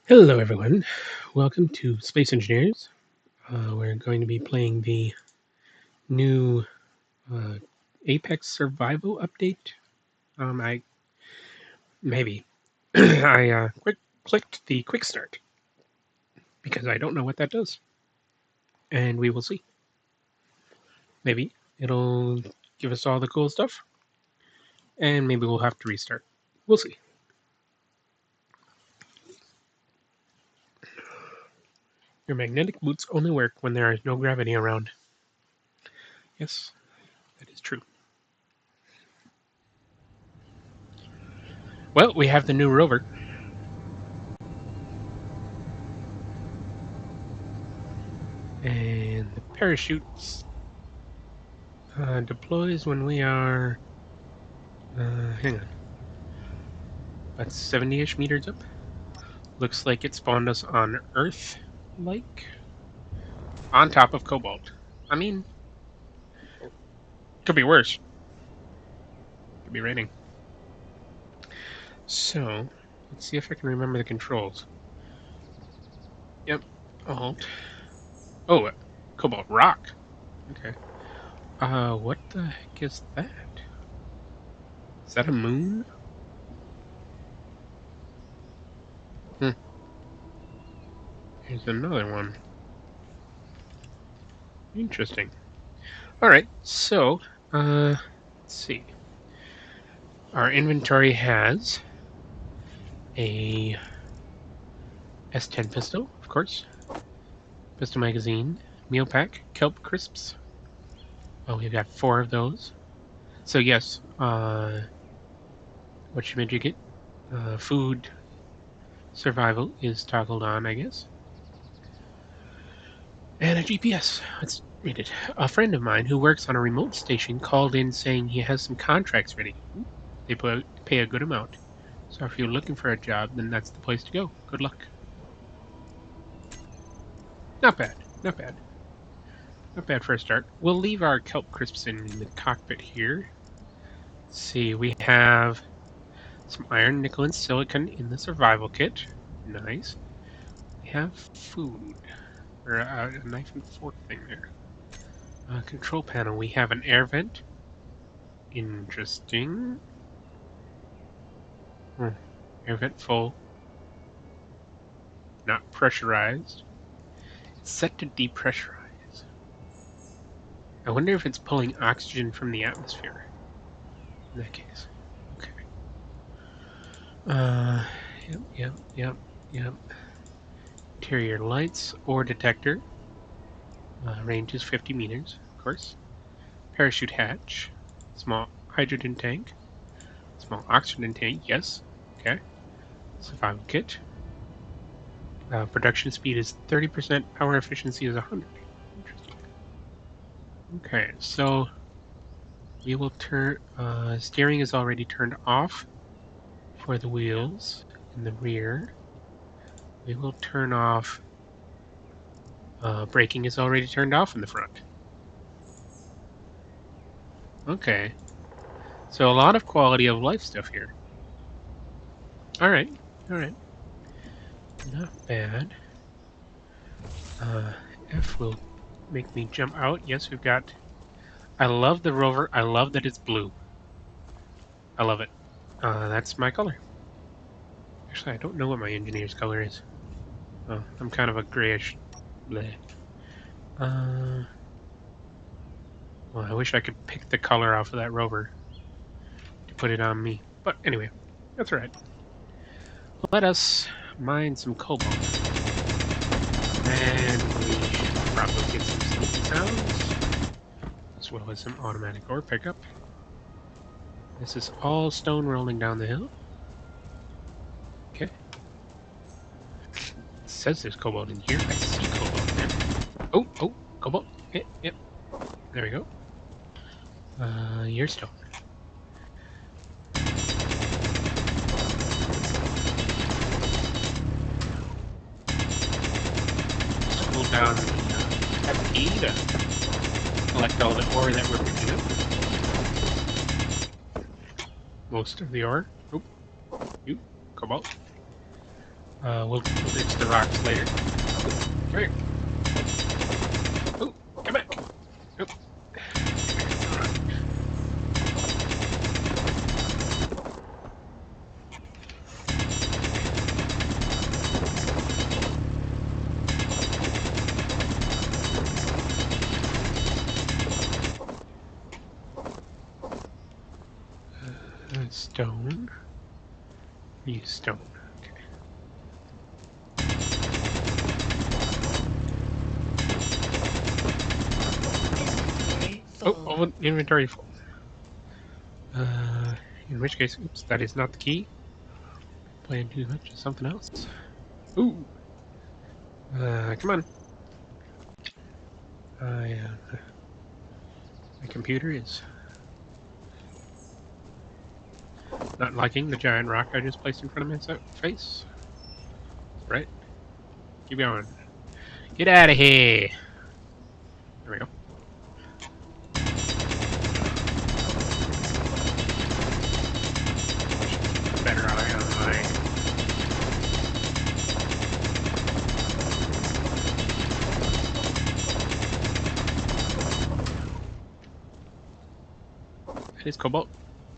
Hello, everyone. Welcome to Space Engineers. We're going to be playing the new uh, Apex Survival update. I maybe I clicked the quick start because I don't know what that does, and we will see. Maybe it'll give us all the cool stuff, and maybe we'll have to restart. We'll see. Your magnetic boots only work when there is no gravity around. Yes, that is true. Well, we have the new rover. And the parachutes deploys when we are, hang on, about 70-ish meters up. Looks like it spawned us on Earth, like, on top of Cobalt. I mean, could be worse. Could be raining. So, let's see if I can remember the controls. Yep, Alt. Oh, Cobalt Rock. Okay. What the heck is that? Is that a moon? Hmm. Here's another one. Interesting. Alright, so, let's see. Our inventory has a S10 pistol, of course, pistol magazine, meal pack, kelp crisps. Oh, we've got 4 of those. So yes, what should you get? Food survival is toggled on, I guess. And a GPS. Let's read it. A friend of mine who works on a remote station called in saying he has some contracts ready. They pay a good amount. So if you're looking for a job, then that's the place to go. Good luck. Not bad. Not bad. Not bad for a start. We'll leave our kelp crisps in the cockpit here. Let's see, we have some iron, nickel, and silicon in the survival kit. Nice. We have food. Or a knife and fork thing there. Control panel. We have an air vent. Interesting. Air vent full. Not pressurized. It's set to depressurize. I wonder if it's pulling oxygen from the atmosphere. In that case. Okay. Yep. Interior lights or detector. Range is 50 meters, of course. Parachute hatch. Small hydrogen tank. Small oxygen tank, yes. Okay. Survival kit. Production speed is 30%, power efficiency is 100. Interesting. Okay, so we will turn. Steering is already turned off for the wheels in the rear. We will turn off. Braking is already turned off in the front. Okay, so a lot of quality of life stuff here. Alright. Not bad. F will make me jump out. Yes, we've got... I love the rover. I love that it's blue. I love it. That's my color. Actually, I don't know what my engineer's color is. Oh, I'm kind of a grayish... bleh. Well, I wish I could pick the color off of that rover to put it on me. But anyway, that's alright. Let us mine some cobalt. And we should probably get some sneaky sounds, as well as some automatic ore pickup. This is all stone rolling down the hill. Okay. It says there's cobalt in here. I see cobalt there. Oh, cobalt. Yep. There we go. You're stone. Just hold down the FP to collect all the ore that we're picking up. Most of the ore. Oh, cobalt. We'll ditch the rocks later. Come here. Oh, come back. Oh. Stone. Use stone. Oh, inventory full. In which case, oops, that is not the key. Playing too much of something else. Ooh. Come on. My computer is not liking the giant rock I just placed in front of my face. Right. Keep going. Get out of here. There we go. Better out of my. That is cobalt,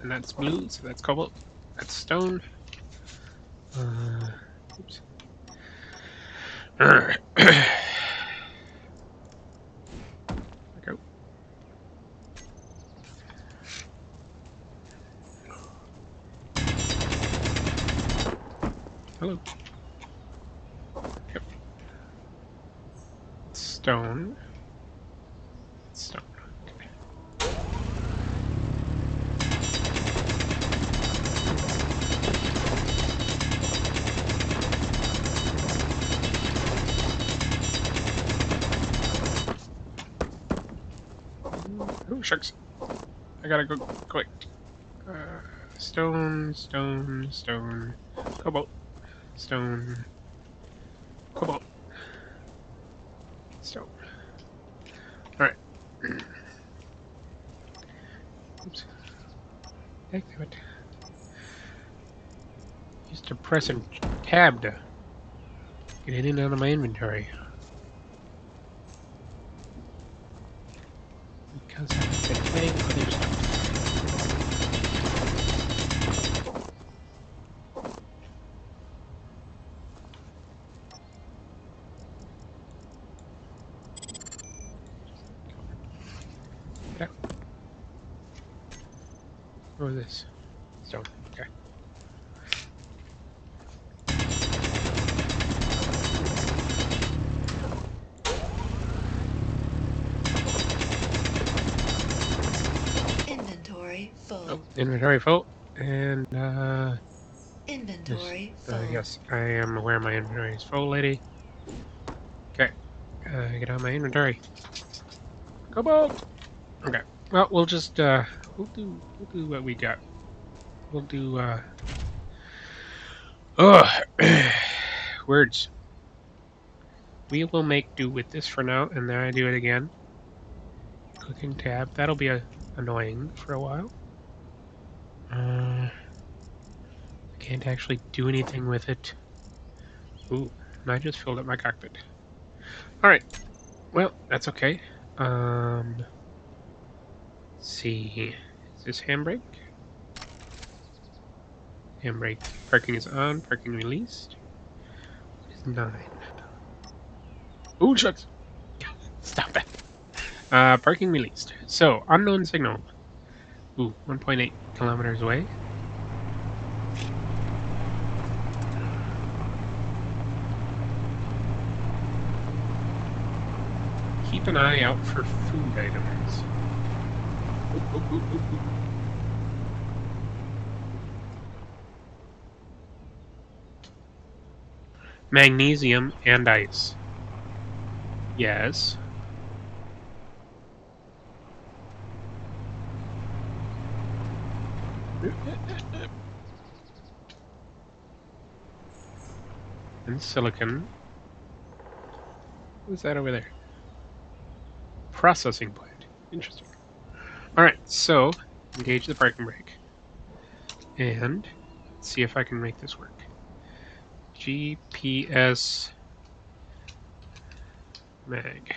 and that's blue, so that's cobalt. That's stone. Oops. There we go. Hello. Yep. Stone. Stone. Okay. Oh, shucks. I gotta go quick. Stone, stone, stone. Cobalt. Stone. Cobalt. Stone. Alright. Oops. Damn it. Used to press and tab to get in and out of my inventory. Because I've been playing other stuff. Get out. What was this? Stone. Okay. Inventory full. Oh, inventory full. And, Inventory full. yes, I am aware my inventory is full, lady. Okay. Get out of my inventory. Cobalt! Okay. Well, we'll just, we'll do what we got. We'll do, words. We will make do with this for now, and then I do it again. Clicking tab. That'll be annoying for a while. I can't actually do anything with it. Ooh, and I just filled up my cockpit. Alright. Well, that's okay. Let's see. Is this handbrake? Handbrake. Parking is on. Parking released. What is 9? Ooh, shucks. Stop that. Parking released. So, unknown signal. Ooh, 1.8 kilometers away. Keep an eye out for food items. Ooh. Magnesium and ice. Yes. And silicon. What's that over there? Processing plant. Interesting. Alright, so engage the parking brake. And let's see if I can make this work. GPS mag.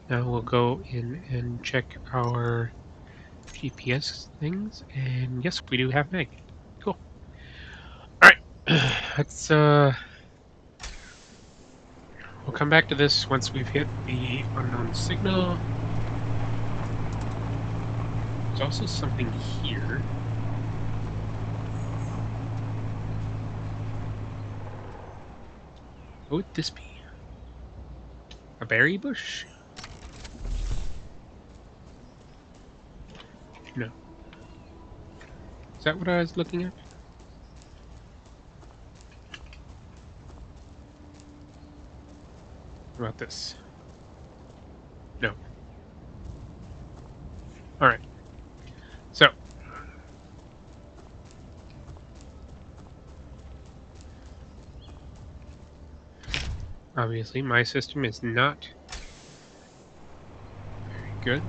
Now we'll go in and check our GPS things, and yes, we do have mag. Cool. Alright, let's, we'll come back to this once we've hit the unknown signal. There's also something here. What would this be? A berry bush? No. Is that what I was looking at? What about this? No. Alright. So. Obviously, my system is not very good.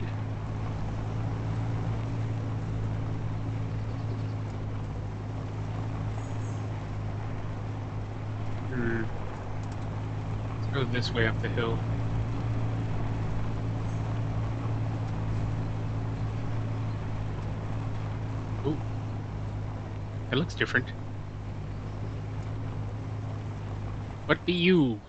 Let's go this way up the hill. Ooh. It looks different. What be you?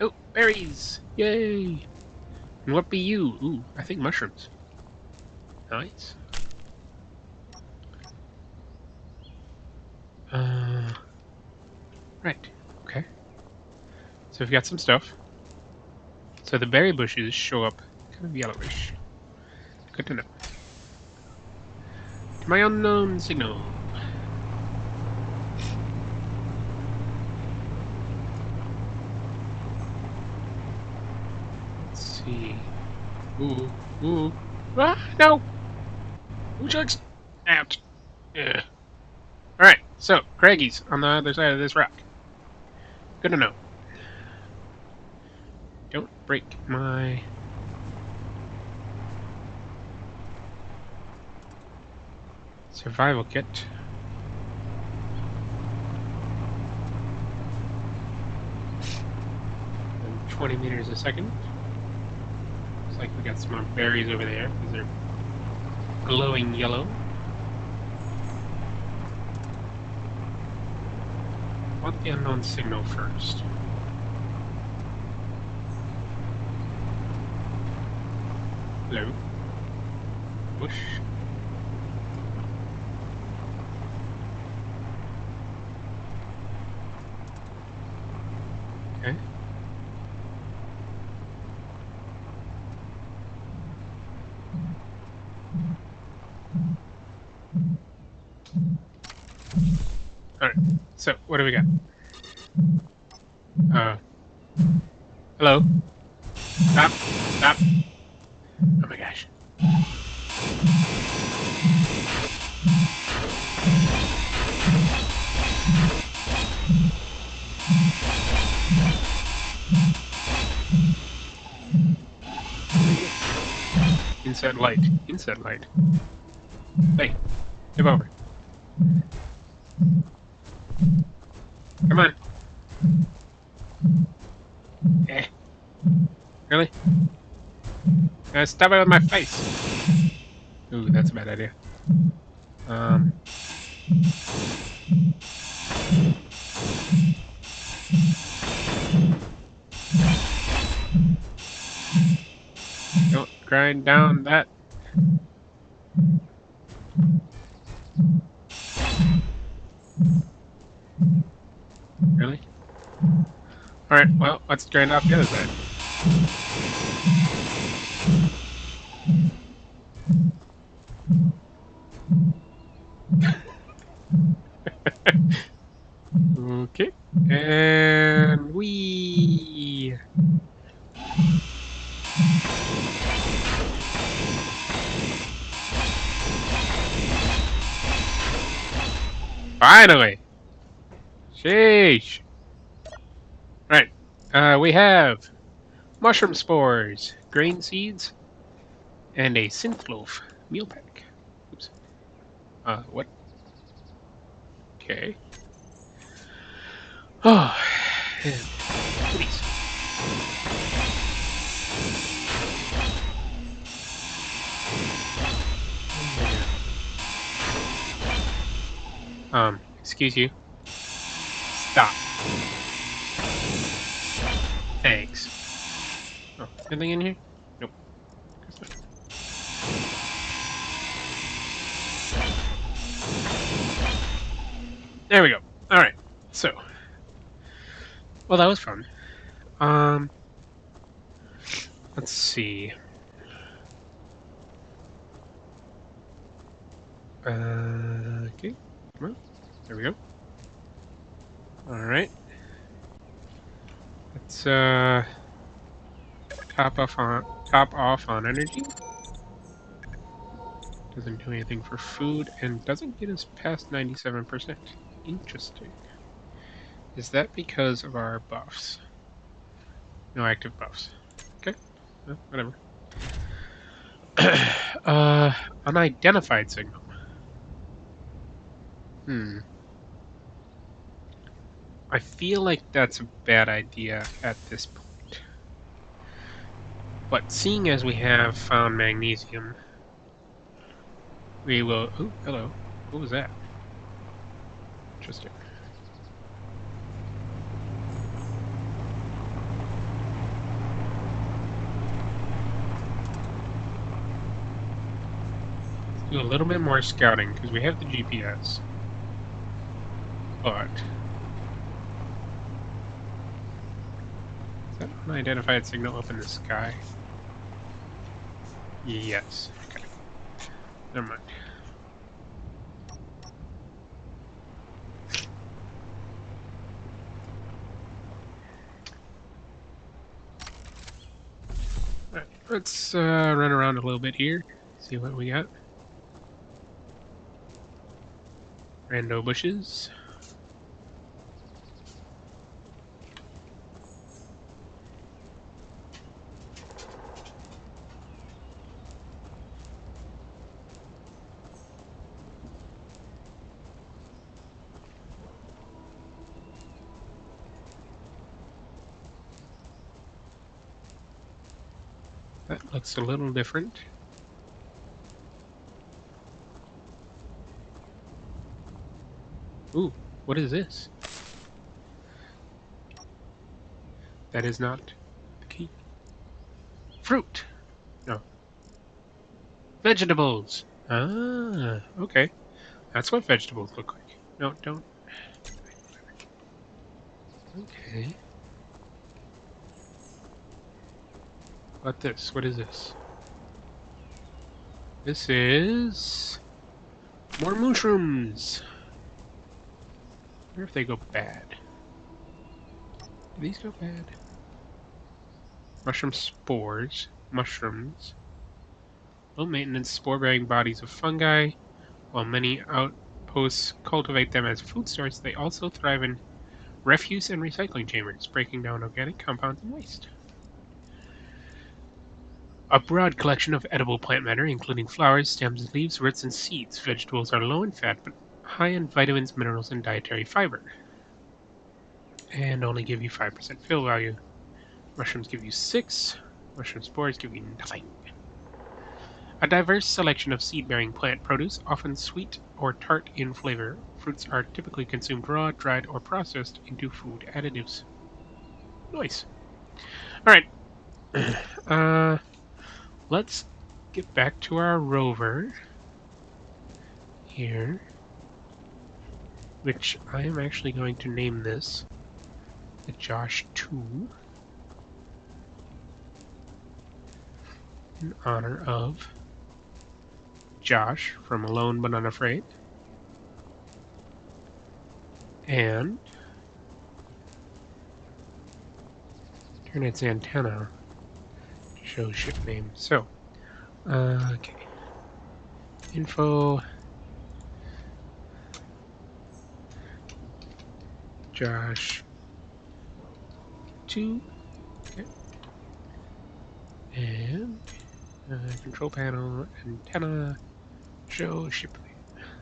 Oh, berries! Yay! And what be you? Ooh, I think mushrooms. Nice. Right. Okay. So we've got some stuff. So the berry bushes show up kind of yellowish. Good to know. To my unknown signal. Let's see. Ooh. Ooh. Ah, no! Ooh, chugs! Out. Yeah. Alright, so, Craggies on the other side of this rock. Good to know. Don't break my... survival kit. 20 meters a second. Looks like we got some more berries over there because they're glowing yellow. I want the unknown signal first. Hello. Bush. Okay. Alright, so what do we got? Hello? Stop! Stop! Oh my gosh. Inside light. Inside light. Hey, give over. Come on. Eh. Really? Stop it with my face. Ooh, that's a bad idea. Don't grind down that. Really? Alright, well, let's grind off the other side. Okay. And we... Finally! Sheesh! Right. We have mushroom spores, grain seeds, And a synth loaf meal pack. Oops. What? Okay. Oh, and goodies. Excuse you. Stop. Thanks. Oh, anything in here? Nope. Guess not. There we go. Alright, so. Well, that was fun. Let's see. Okay. Well, there we go. Alright. Let's, top off on energy. Doesn't do anything for food, and doesn't get us past 97%. Interesting. Is that because of our buffs? No active buffs. Okay. Well, whatever. Unidentified signal. I feel like that's a bad idea at this point. But seeing as we have found magnesium, we will... Oh, hello. What was that? Interesting. Let's do a little bit more scouting, because we have the GPS. But... Is that unidentified signal up in the sky? Yes. Okay. Never mind. Alright, let's run around a little bit here. See what we got. Rando bushes. That looks a little different. Ooh, what is this? That is not the key. Fruit! No. Vegetables! Ah, okay. That's what vegetables look like. No, don't. Okay. What this? What is this? This is... more mushrooms! I wonder if they go bad. Do these go bad? Mushroom spores. Mushrooms. Low maintenance spore-bearing bodies of fungi. While many outposts cultivate them as food source, they also thrive in refuse and recycling chambers, breaking down organic compounds and waste. A broad collection of edible plant matter, including flowers, stems, leaves, roots, and seeds. Vegetables are low in fat, but high in vitamins, minerals, and dietary fiber. And only give you 5% fill value. Mushrooms give you 6. Mushroom spores give you nothing. A diverse selection of seed-bearing plant produce, often sweet or tart in flavor. Fruits are typically consumed raw, dried, or processed into food additives. Nice. Alright. Let's get back to our rover here, which I am actually going to name this the Josh 2 in honor of Josh from Alone But Unafraid, and turn its antenna to show ship name. So, okay. Info Josh 2. Okay. And Control panel, antenna, show ship.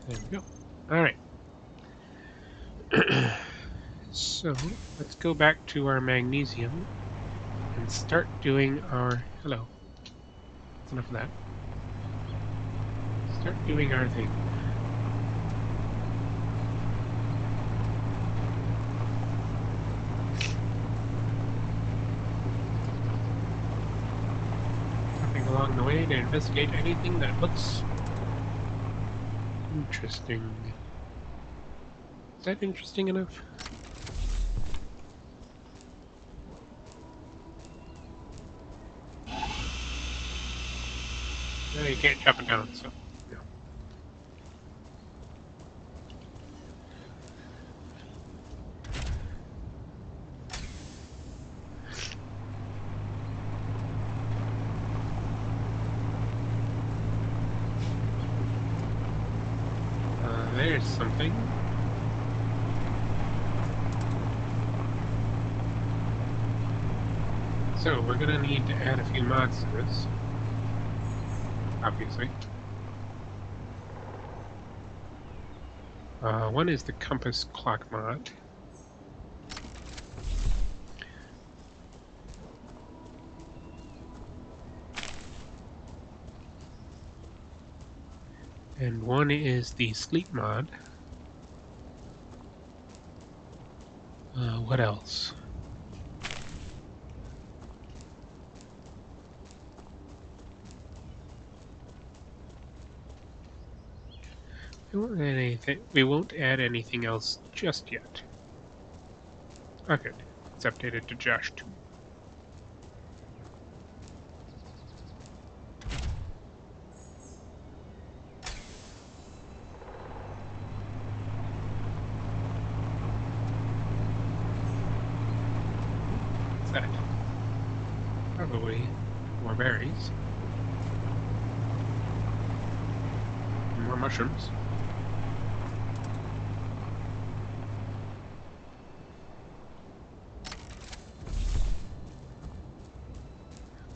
There we go. Alright. So, let's go back to our magnesium and start doing our... Hello. That's enough of that. Start doing our thing. Nothing along the way to investigate anything that looks interesting. Is that interesting enough? No, you can't chop it down, so no. There's something. So we're gonna need to add a few mods to this, obviously. One is the compass clock mod. And one is the sleep mod. What else? We won't add anything else just yet. Okay, it's updated to Josh 2. What's that? Probably more berries. More mushrooms.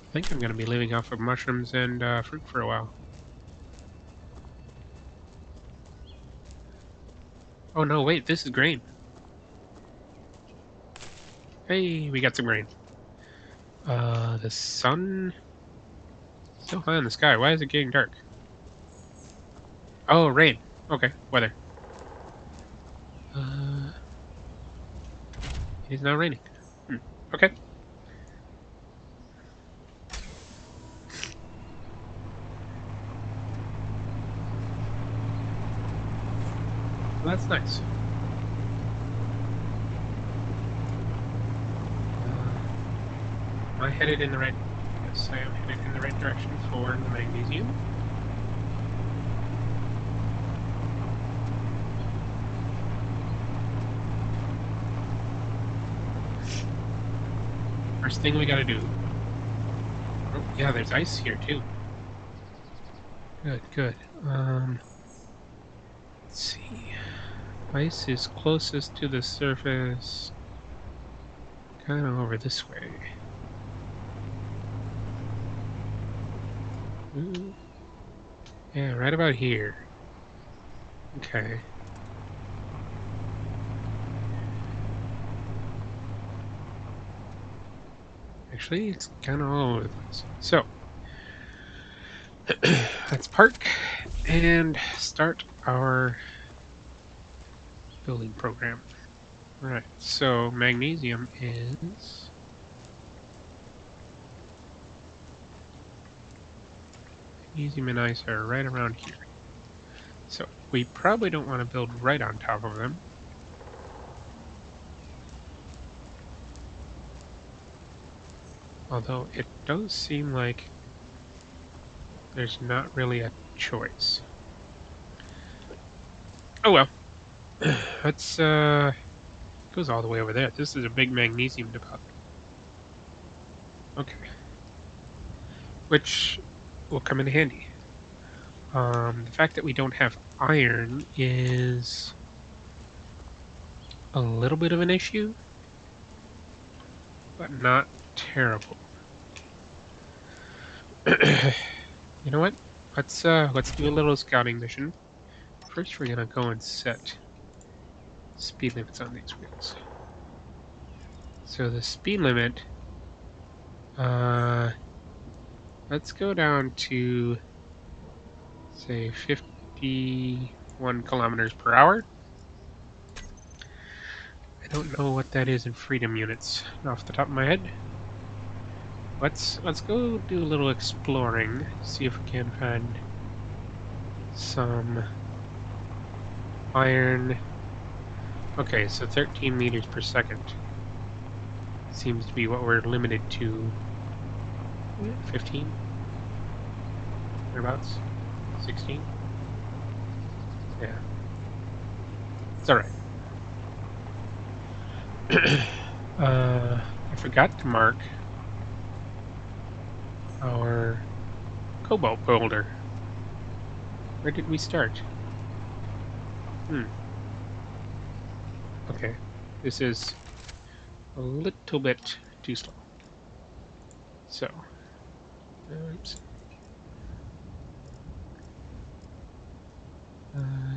I think I'm going to be living off of mushrooms and fruit for a while. Oh no, wait, this is grain. Hey, we got some grain. The sun... so high in the sky. Why is it getting dark? Oh, rain. Okay, weather. It is now raining. Okay. Well, that's nice. Am I headed in the right... Yes, I am headed in the right direction for the magnesium. First thing we gotta do... Oh, yeah, there's ice here, too. Good, good. Let's see... Ice is closest to the surface... kind of over this way. Ooh. Yeah, right about here. Okay. Actually, it's kind of all over the place. So, let's park and start our building program. Alright, so magnesium is... Magnesium and ice are right around here. So, we probably don't want to build right on top of them. Although it does seem like there's not really a choice. Oh well. Let's goes all the way over there. This is a big magnesium deposit. Okay. Which will come in handy. The fact that we don't have iron is a little bit of an issue, but not terrible. You know what? Let's do a little scouting mission. First, we're gonna go and set speed limits on these wheels. So the speed limit, let's go down to say 51 kilometers per hour. I don't know what that is in freedom units off the top of my head. Let's go do a little exploring, see if we can find some iron. Okay, so 13 meters per second seems to be what we're limited to. 15? Thereabouts? 16? Yeah. It's alright. I forgot to mark our cobalt boulder. Where did we start? Okay. This is a little bit too slow. So, oops.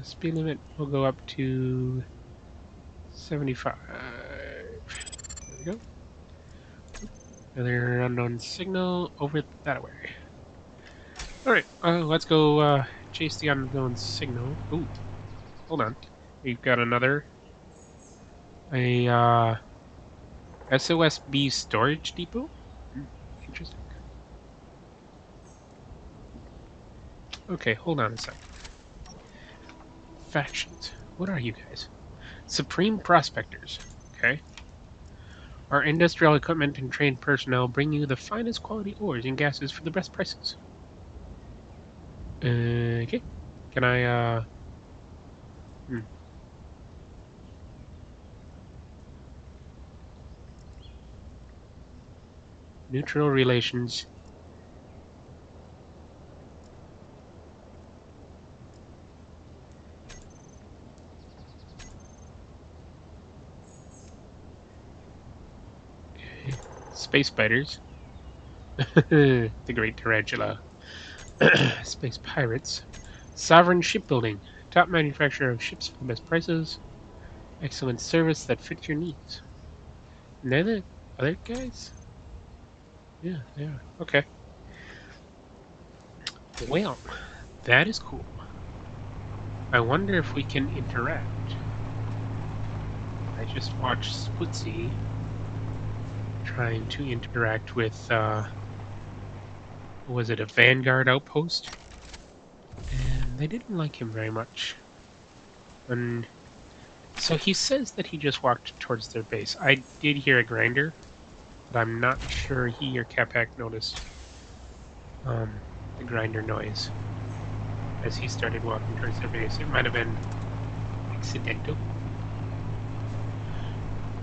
Speed limit will go up to 75. There we go. Another unknown signal over that way. Alright, let's go chase the unknown signal. Ooh, hold on. We've got another SOSB storage depot? Interesting. Okay, hold on a sec. Factions. What are you guys? Supreme Prospectors. Okay. Our industrial equipment and trained personnel bring you the finest quality ores and gases for the best prices. Okay. Can I, Neutral relations. Okay. Space spiders. The Great Tarantula. Space pirates. Sovereign shipbuilding. Top manufacturer of ships for the best prices. Excellent service that fits your needs. And then the other guys? Yeah, they are. Okay. Well, that is cool. I wonder if we can interact. I just watched Splitsy trying to interact with, was it a Vanguard outpost? And they didn't like him very much. And so he says that he just walked towards their base. I did hear a grinder, but I'm not sure he or Capac noticed the grinder noise as he started walking towards their base. It might have been accidental.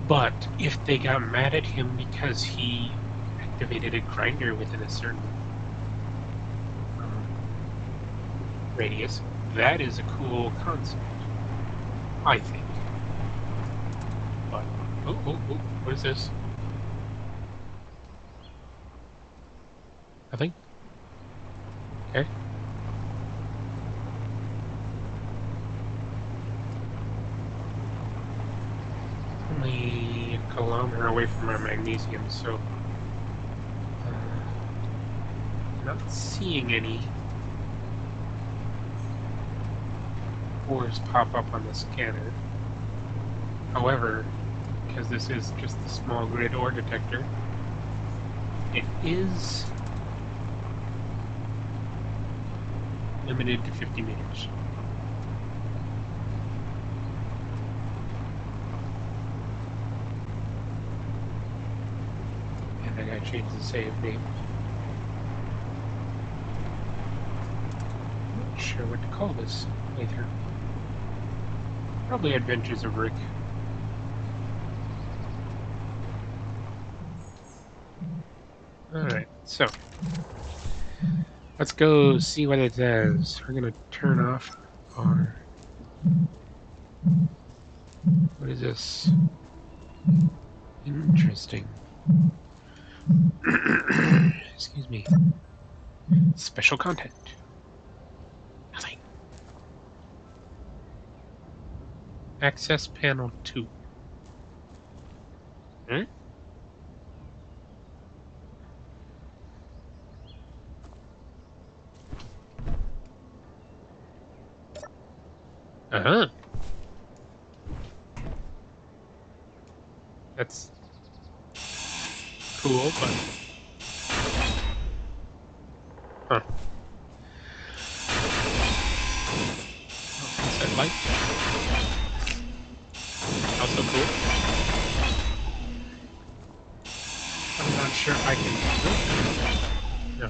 But if they got mad at him because he activated a grinder within a certain radius, that is a cool concept, I think. But, oh, what is this? Nothing? Okay. Only a kilometer away from our magnesium, so not seeing any ores pop up on the scanner. However, because this is just a small grid ore detector, it is limited to 50 meters. And I gotta change the save name. Not sure what to call this later. Probably Adventures of Rick. Alright, so let's go see what it says. We're gonna turn off our... What is this? Interesting. Excuse me. Special content. Nothing. Access panel 2. Hmm? Uh-huh. That's cool, but... Huh. Oh, set light. Also cool. I'm not sure I can do it. No.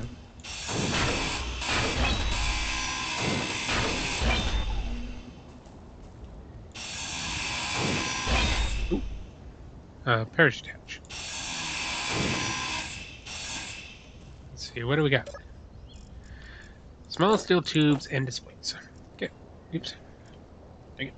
Ooh. Parachute hatch. Let's see, what do we got? Small steel tubes and displays. Okay. Oops. Dang it.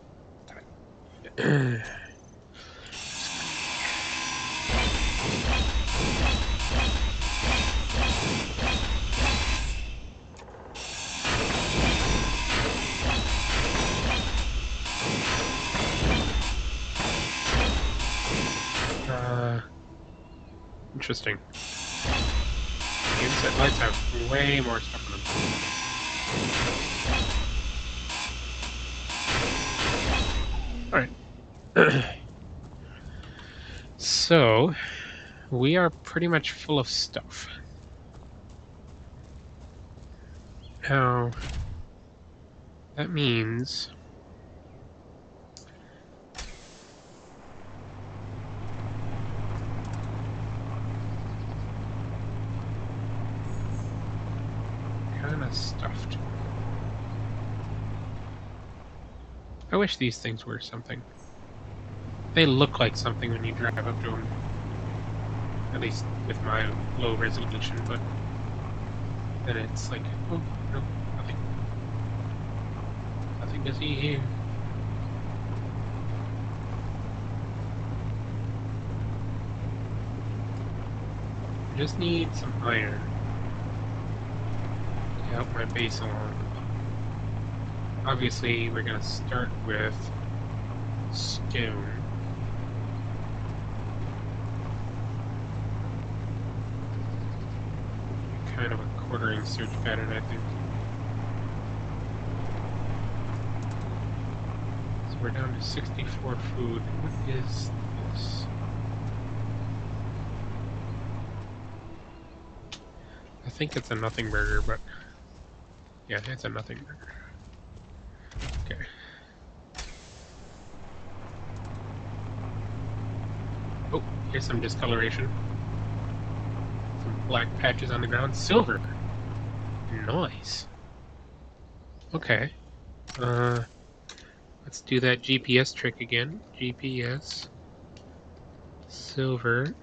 Interesting. Inset lights have way more stuff in them. Alright. So, we are pretty much full of stuff. Now, that means... kind of stuffed. I wish these things were something. They look like something when you drive up to them. At least with my low resolution, but then it's like, oh, no, nothing. Nothing to see here. I just need some iron to help my base along. Obviously, we're going to start with stone. Kind of a quartering search pattern, I think. So we're down to 64 food. What is this? I think it's a nothing burger, but yeah, it's a nothing burger. Okay. Oh, here's some discoloration. Some black patches on the ground. Silver. Nice. Okay. Let's do that GPS trick again. GPS. Silver.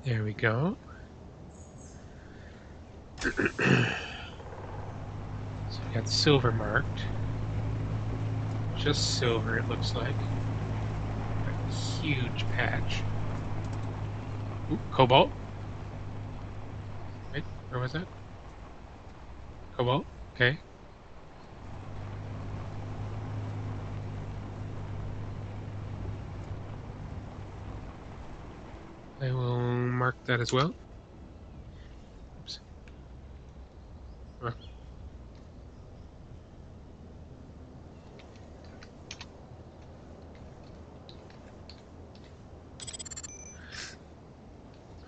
There we go. So we got silver marked. Just silver, it looks like. A huge patch. Ooh, cobalt. Wait, where was that? Cobalt. Okay. I will mark that as well. Oops.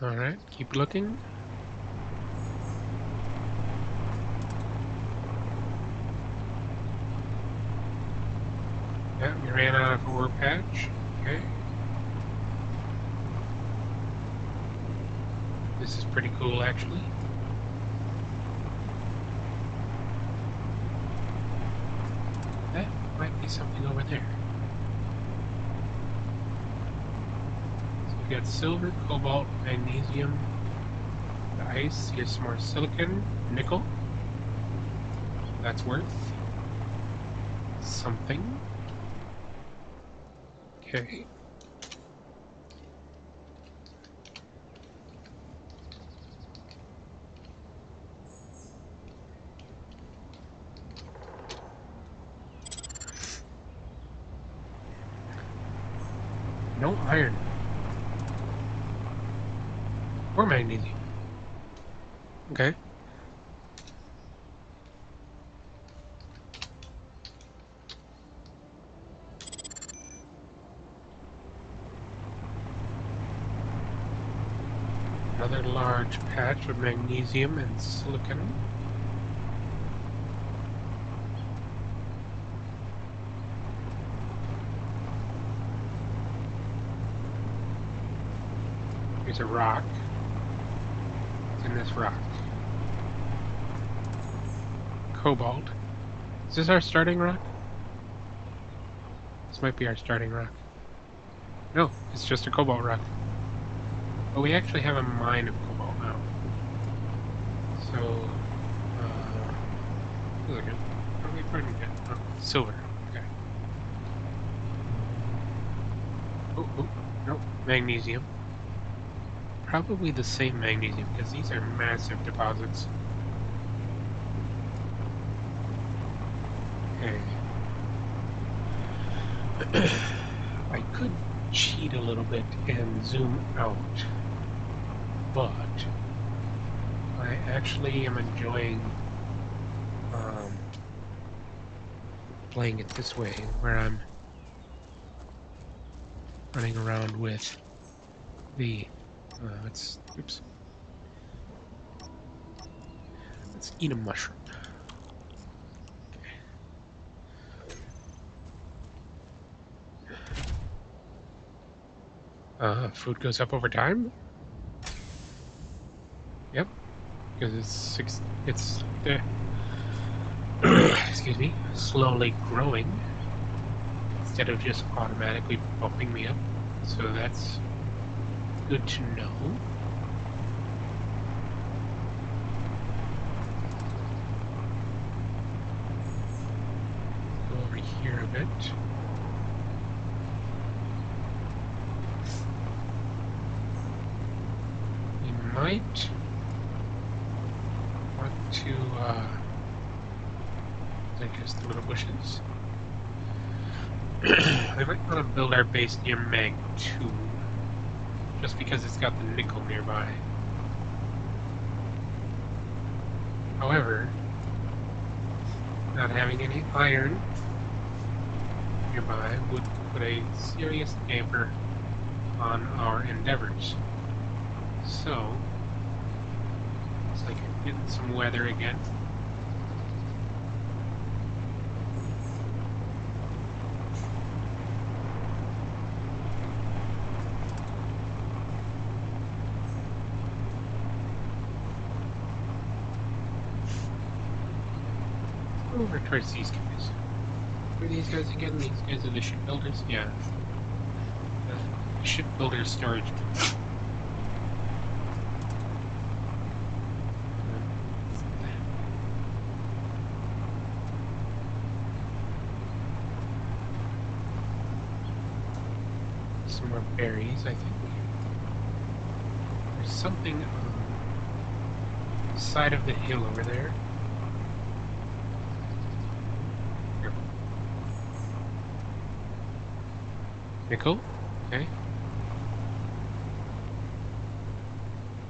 Alright, keep looking. Yeah, we ran out of ore patch. Okay. This is pretty cool, actually. That might be something over there. So we got silver, cobalt, magnesium, the ice. Here's some more silicon, nickel. That's worth something. Okay. iron. Or magnesium. Okay. Another large patch of magnesium and silicon. Here's a rock. What's in this rock? Cobalt. Is this our starting rock? This might be our starting rock. No, it's just a cobalt rock. But we actually have a mine of cobalt now. So, look at what are we trying to get? Oh, silver. Okay. Oh, nope. Magnesium. Probably the same magnesium because these are massive deposits. Okay. I could cheat a little bit and zoom out, but I actually am enjoying playing it this way, where I'm running around with the oops. Let's eat a mushroom. Food goes up over time? Yep, because it's excuse me, slowly growing instead of just automatically bumping me up. So that's good to know. Go over here a bit. We might want to digest the little bushes. We might want to build our base near Mag 2, just because it's got the nickel nearby. However, not having any iron nearby would put a serious damper on our endeavors. So, looks like I'm getting some weather again. Over towards these guys. Who are these guys again? These guys are the shipbuilders? Yeah. The shipbuilders storage. Some more berries, I think. There's something on the side of the hill over there. Nickel. Okay.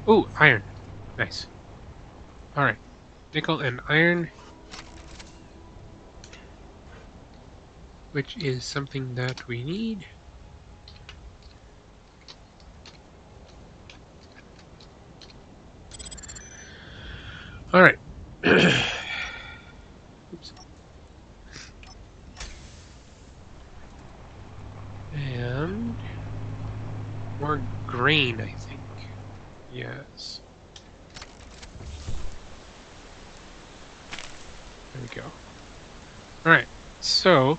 Ooh, iron. Nice. Alright. Nickel and iron. Which is something that we need. Alright. Oops. And more grain, I think. Yes. There we go. Alright, so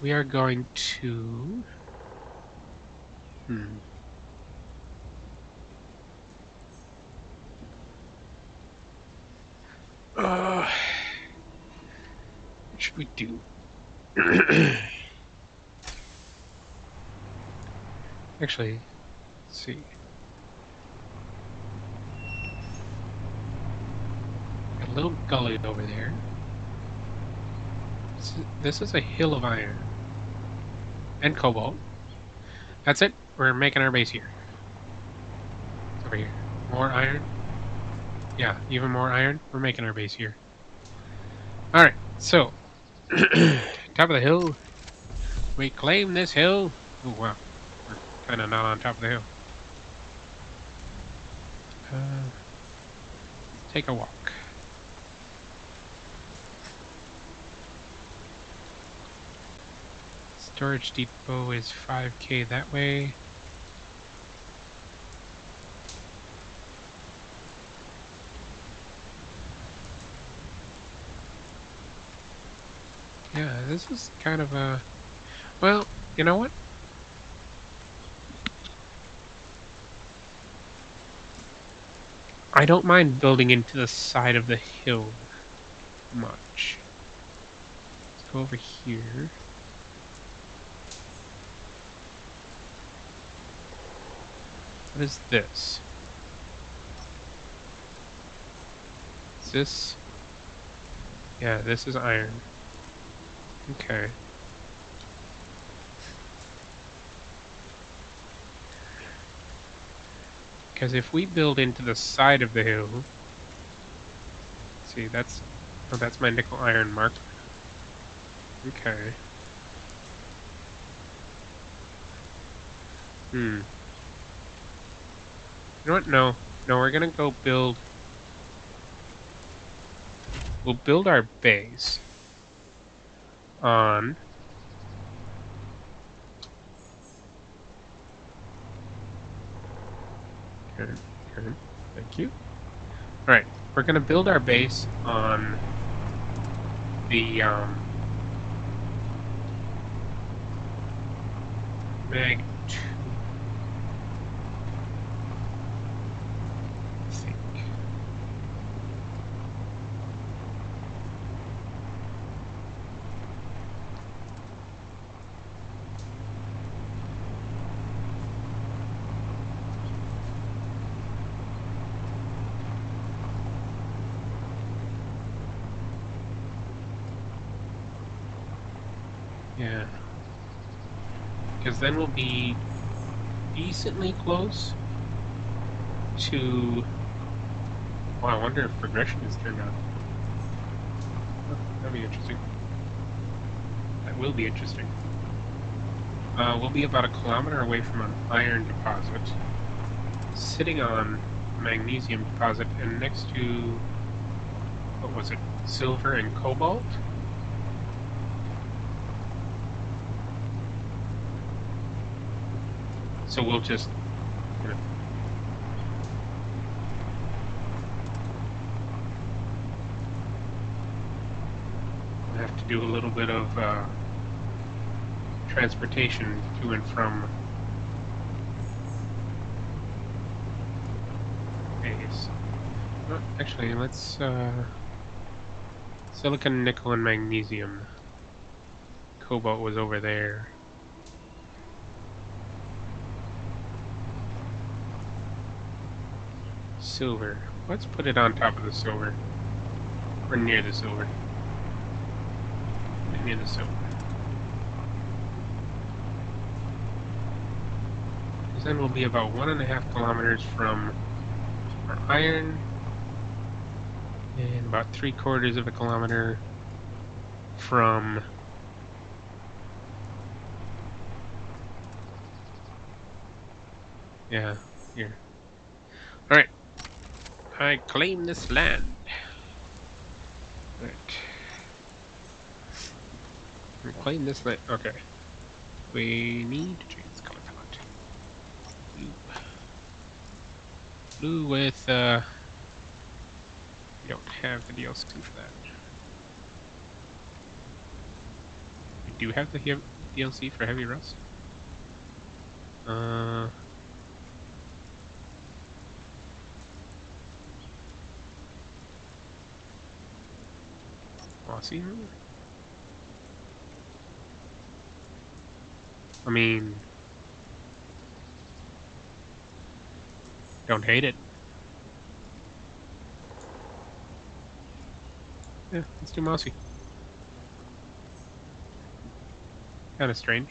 we are going to what should we do? Actually, let's see. Got a little gully over there. This is a hill of iron and cobalt. That's it. We're making our base here. It's over here. More iron. Yeah, even more iron. We're making our base here. Alright, so. Top of the hill. We claim this hill. Oh, wow. We're kind of not on top of the hill. Take a walk. Storage depot is 5K that way. Yeah, this is kind of a... Well, you know what? I don't mind building into the side of the hill much. Let's go over here. What is this? Is this... Yeah, this is iron. Okay. Because if we build into the side of the hill... See, that's... Oh, that's my nickel iron mark. Okay. You know what? No. No, we're gonna go build... We'll build our base on... Turn. Thank you. Alright, we're gonna build our base on the, Mag 2. I think. Yeah. Because then we'll be decently close to... Well, I wonder if progression is turned on. That'll be interesting. That will be interesting. We'll be about 1 kilometer away from an iron deposit, sitting on a magnesium deposit, and next to... What was it? Silver and cobalt? So we'll just, you know, we'll have to do a little bit of transportation to and from base. Well, actually, let's silicon, nickel, and magnesium. Cobalt was over there. Silver. Let's put it on top of the silver. Or near the silver. Near the silver. Because then we'll be about 1.5 kilometers from our iron. And about 3/4 of a kilometer from... Yeah, here. Alright. I claim this land. Right. I claim this land. Okay. We need to change the color palette. Blue. Blue with, we don't have the DLC for that. We do have the DLC for Heavy Rust. Mossy Armor? I mean... Don't hate it. Yeah, let's do Mossy. Kinda strange.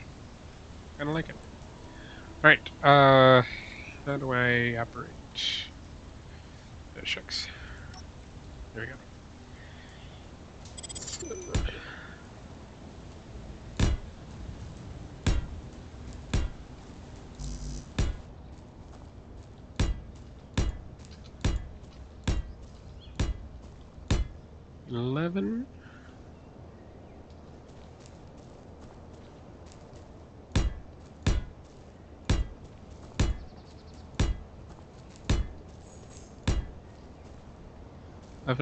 Kinda like it. Alright, how do I operate? Oh, shucks. There we go. 11.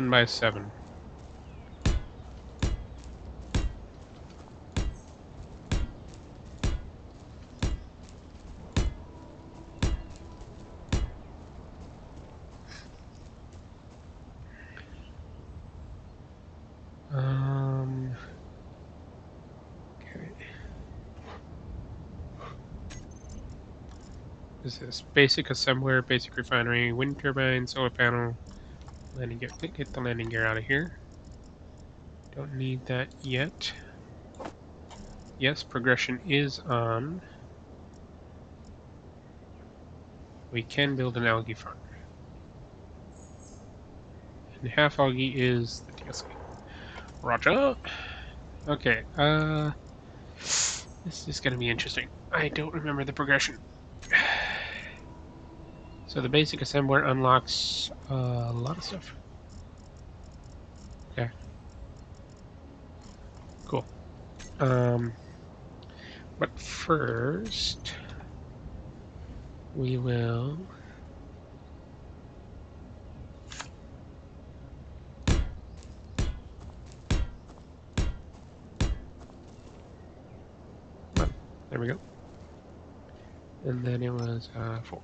By 7. Okay. This is basic assembler, basic refinery, wind turbine, solar panel, landing gear. Get the landing gear out of here. Don't need that yet. Yes, progression is on. We can build an algae farm. And half algae is the DLC. Roger. Okay, this is gonna be interesting. I don't remember the progression. So the basic assembler unlocks a lot of stuff. Okay. Cool. But first, we will there we go. And then it was 4.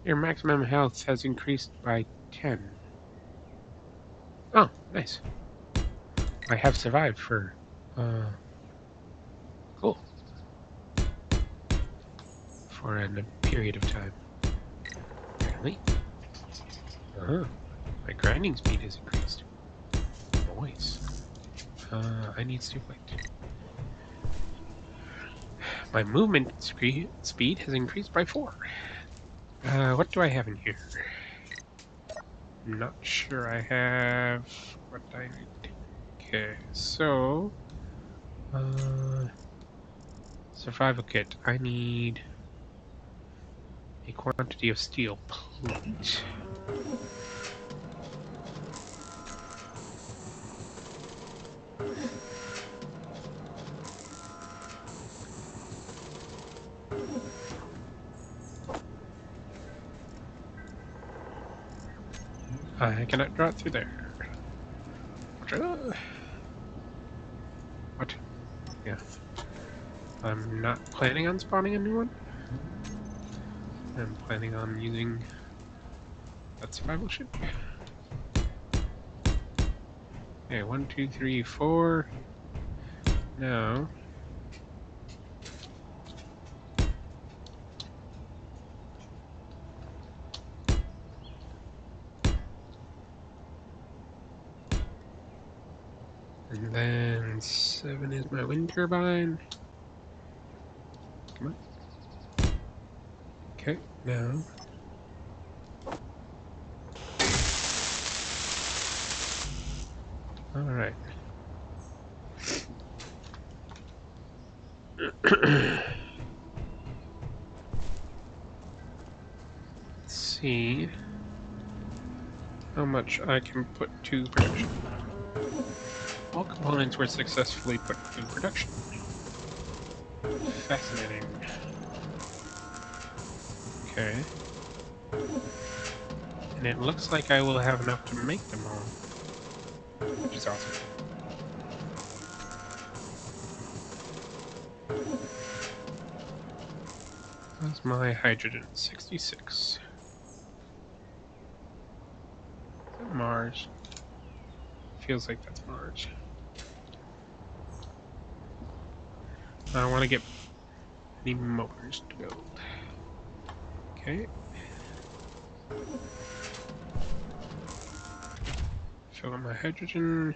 Your maximum health has increased by 10. Oh, nice. I have survived for, cool. For a period of time. Apparently. My grinding speed has increased. Nice. I need stupid. My movement speed has increased by 4. What do I have in here? I'm not sure I have what I need. Okay, so survival kit. I need a quantity of steel plate. I cannot draw it through there. What? Yeah. I'm not planning on spawning a new one. I'm planning on using that survival ship. Okay, 1, 2, 3, 4. Now. And then 7 is my wind turbine. Come on. Okay, now. Alright. Let's see how much I can put to production. All components were successfully put in production. Fascinating. Okay. And it looks like I will have enough to make them all. Which is awesome. That's my hydrogen. 66. Is that Mars? Feels like that's Mars. I want to get any motors to build. Okay. Fill up my hydrogen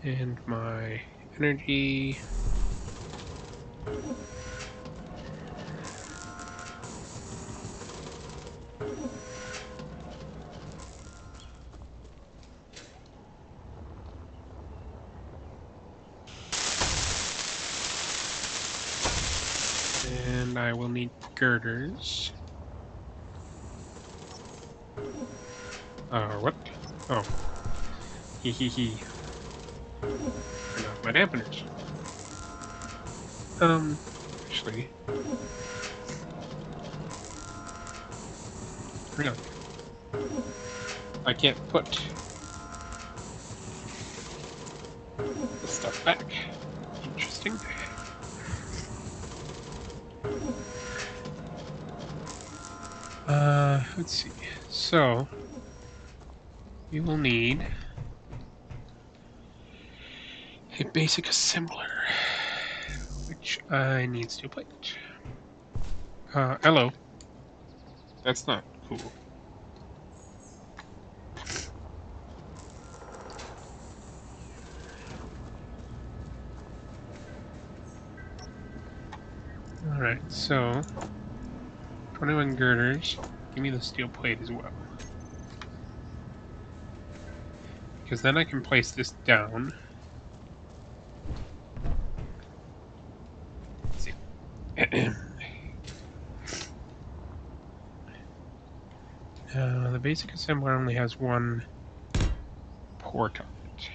and my energy. And I will need girders. What? Oh. Hee hee hee. Turn off my dampeners. Actually. Really? I can't put the stuff back. Interesting. Let's see. So, we will need a basic assembler, which I need steel plate. Hello. That's not cool. Alright, so 21 girders. Give me the steel plate as well. Because then I can place this down. Let's see. The basic assembler only has one port on it.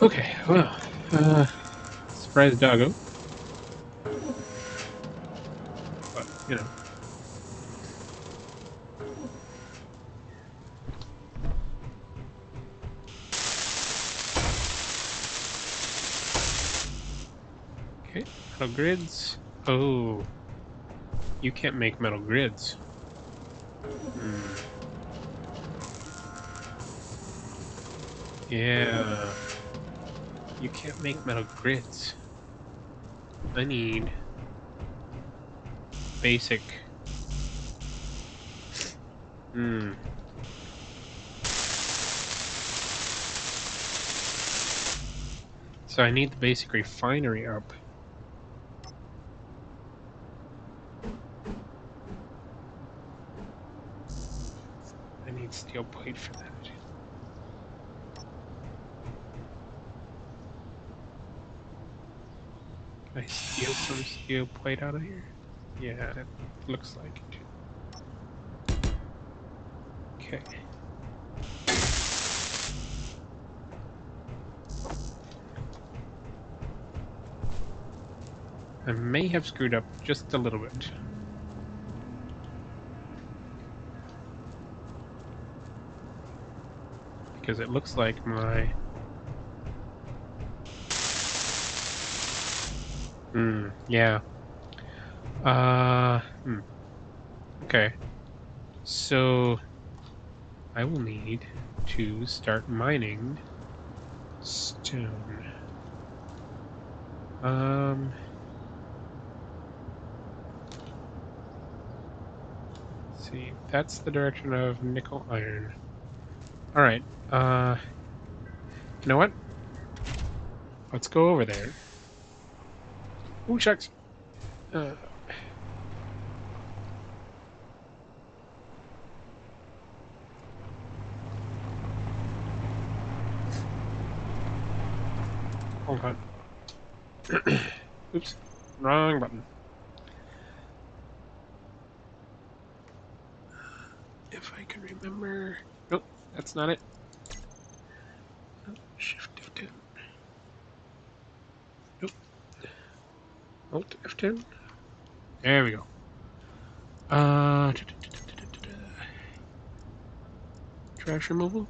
Okay, well, surprise doggo, but you know. Okay, metal grids. Oh, you can't make metal grids. Hmm. Yeah, you can't make metal grids. I need basic. Hmm. So I need the basic refinery up. I need steel plate for that. Can I steal some steel plate out of here? Yeah, it looks like it. Okay. I may have screwed up just a little bit. Because it looks like my... yeah. Okay. So, I will need to start mining stone. Let's see. That's the direction of nickel iron. Alright, you know what? Let's go over there. Ooh, shucks. Uh, hold on. Oops. Wrong button. If I can remember... Nope, that's not it. Shift F10. Nope. Alt F10. There we go. Trash removal.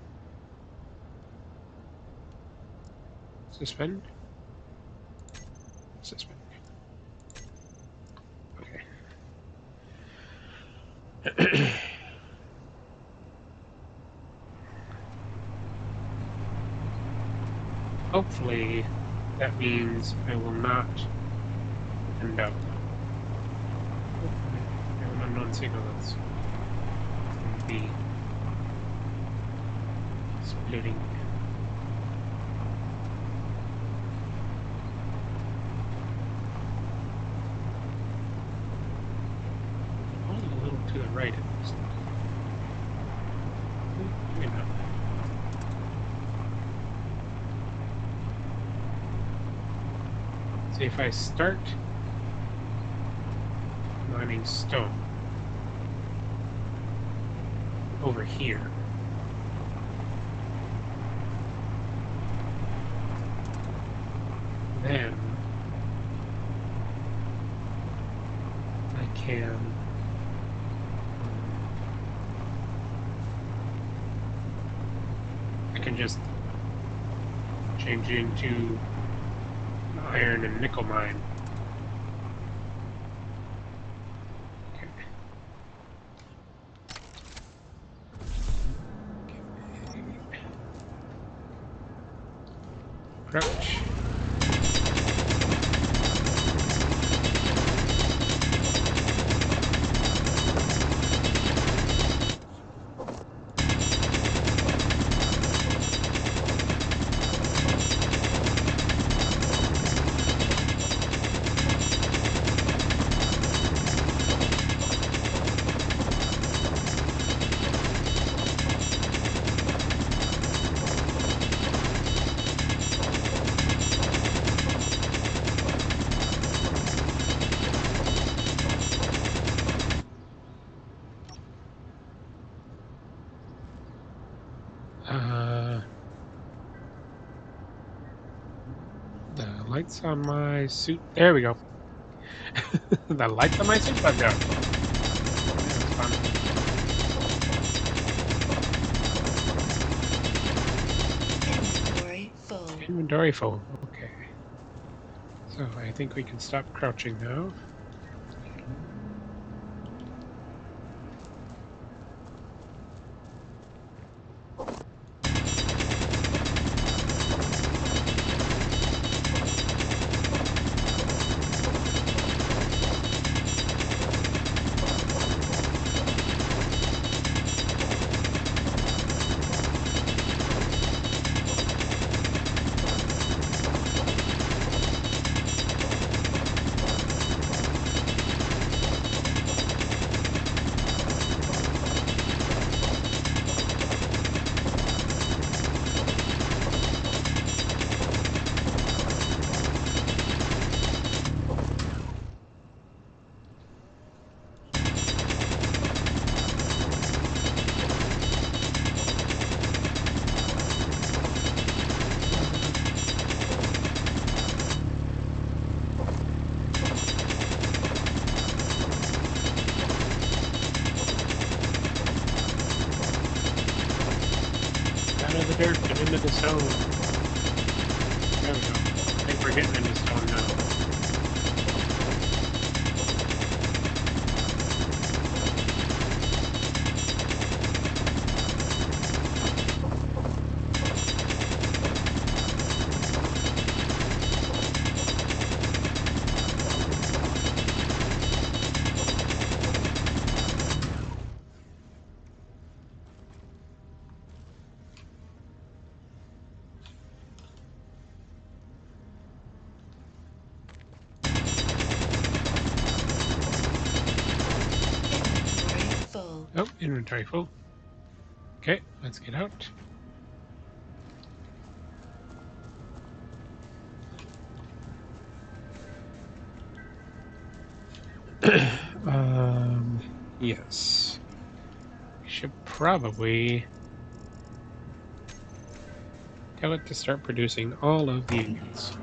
Suspend. Suspend. Okay. Hopefully, that means I will not end up. I have an unknown signal that's going to be splitting. Only a little to the right, it looks like. Maybe not. See, if I start mining stone over here, then I can just change it into an iron and nickel mine. Okay. Crouch. lights on my suit. There we go. The lights on my suit bugged out. That's fun. Inventory full. Inventory full. Okay. So I think we can stop crouching now. Out of the dirt and into the stone. There we go. I think we're getting into stone now. Inventory full. Oh, inventory full. Okay, let's get out. Yes. We should probably tell it to start producing all of the ingots.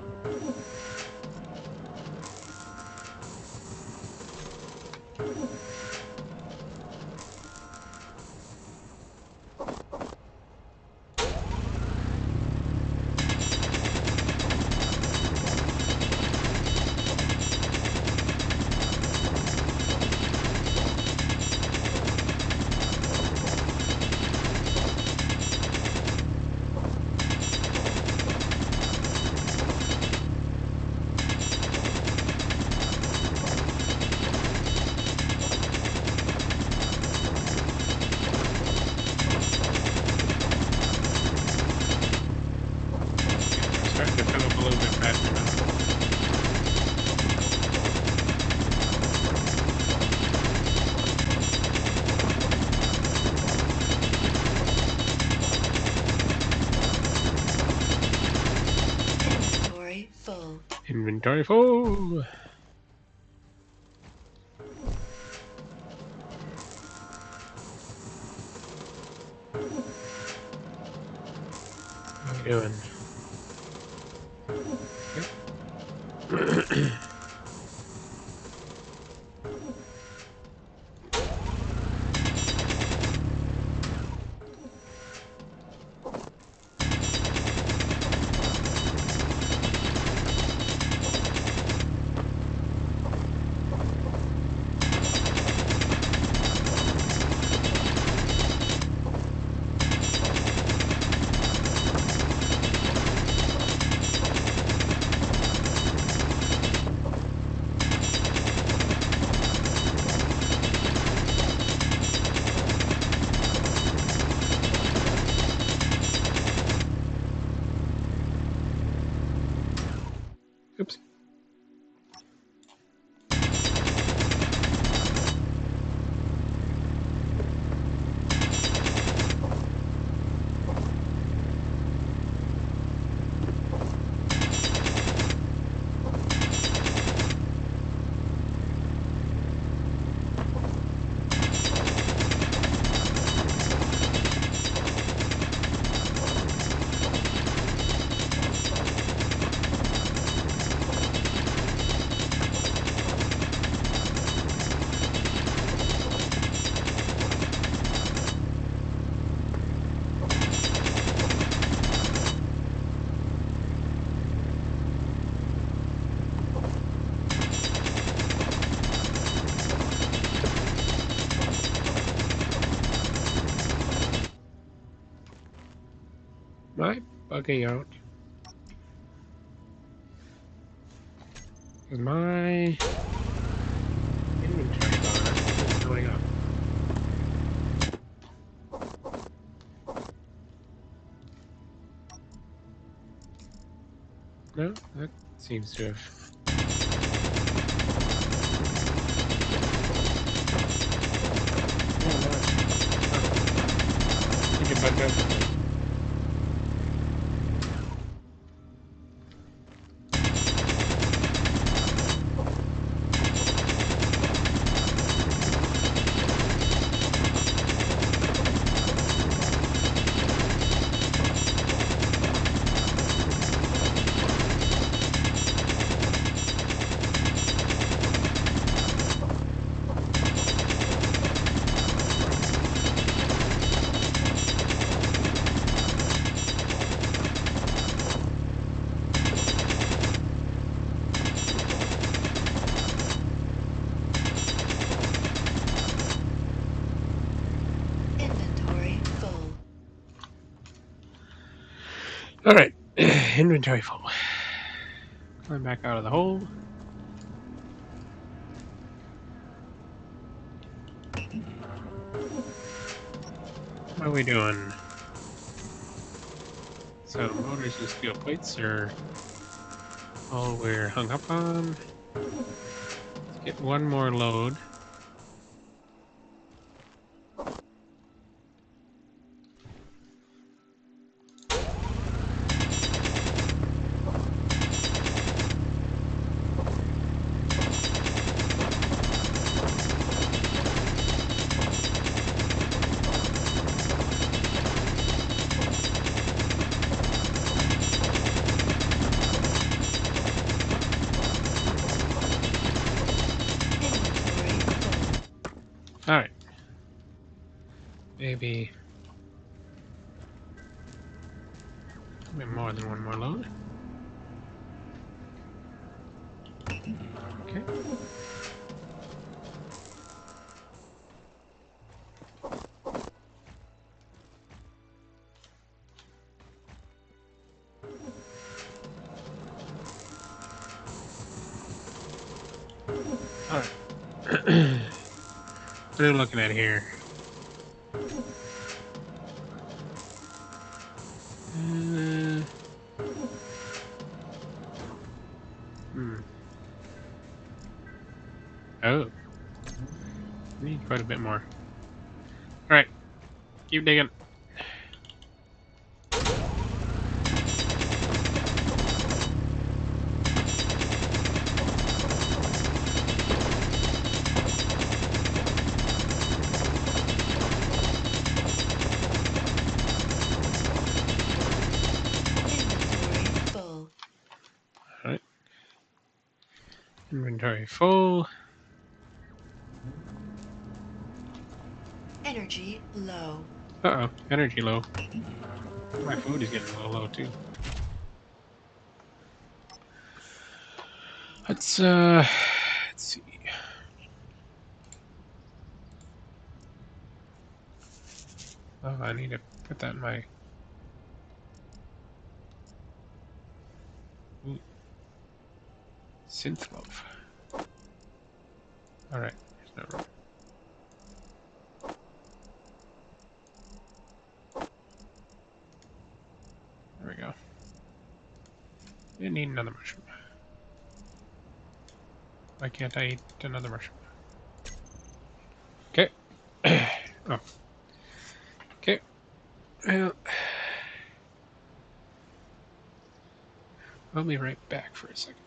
We're starting to fill up a little bit faster now. Inventory full. Inventory full. How we doing? Okay. Oops. Am I bugging out? Is my inventory bar isn't going up? No, that seems to have. Yeah, no, it's. I think it bugged out for a bit. Inventory full. All right, inventory full. Climb back out of the hole. How are we doing? So motors and steel plates are all we're hung up on. Let's get one more load. Inventory full. All right, maybe more than one more load. Okay. All right. What are we looking at here? Uh, hmm. Oh, we need quite a bit more. All right, keep digging. Inventory full. All right, inventory full. Energy low. Uh oh, energy low. My food is getting a little low too. Let's see. Oh, I need to put that in my. Ooh, synth love. All right, there's no room. There we go. Didn't need another mushroom. Why can't I eat another mushroom? Okay. Oh, okay. Well, I'll be right back for a second.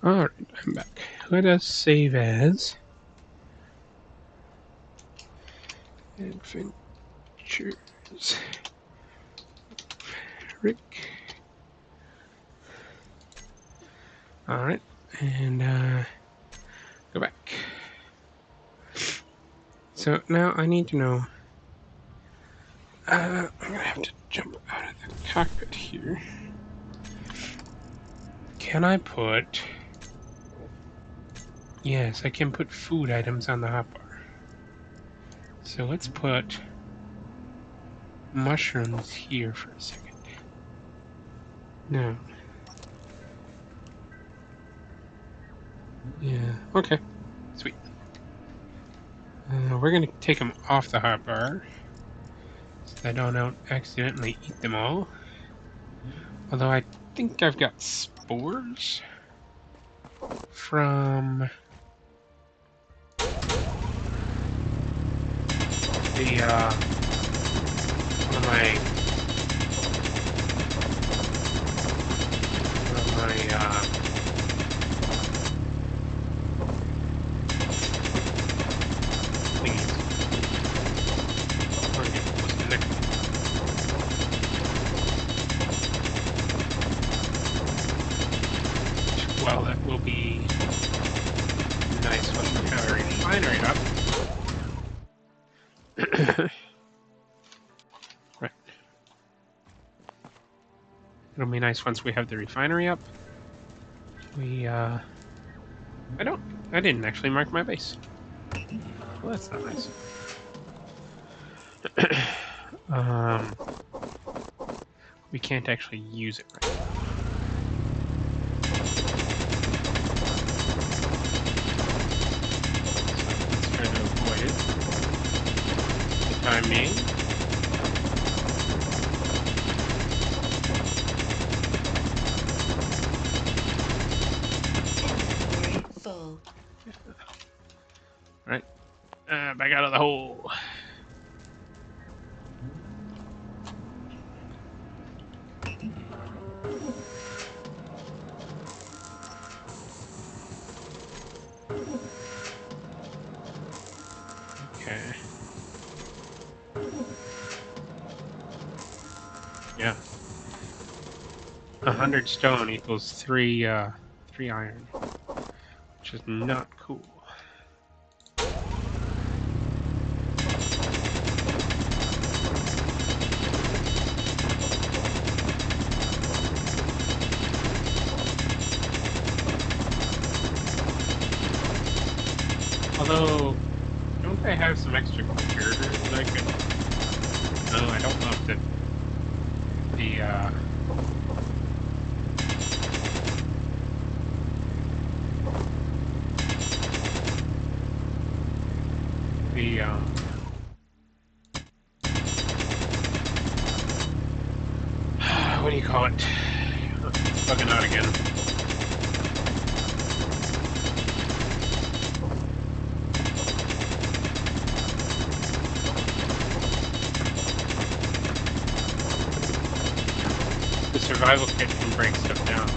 Alright, I'm back. Let us save as Adventures Rick. Alright, and go back. So now I need to know. I'm gonna have to jump out of the cockpit here. Can I put. Yes, I can put food items on the hotbar. So let's put mushrooms here for a second. No. Yeah, okay. Sweet. We're going to take them off the hotbar so I don't accidentally eat them all. Although I think I've got spores from the, one of my thingies. Oh, yeah, what's the next one? Well, that will be nice once we have a refinery up. Right. It'll be nice once we have the refinery up. I didn't actually mark my base. Well, that's not nice. We can't actually use it right now. So let's try to avoid it. The time being. Inventory full. Right. Back out of the hole. Okay. Yeah. 100 stone equals 3 iron, which is not cool. Although, don't I have some extra girders that I could? No, I don't know if the what do you call it? It's bugging out again. The survival kit can break stuff down.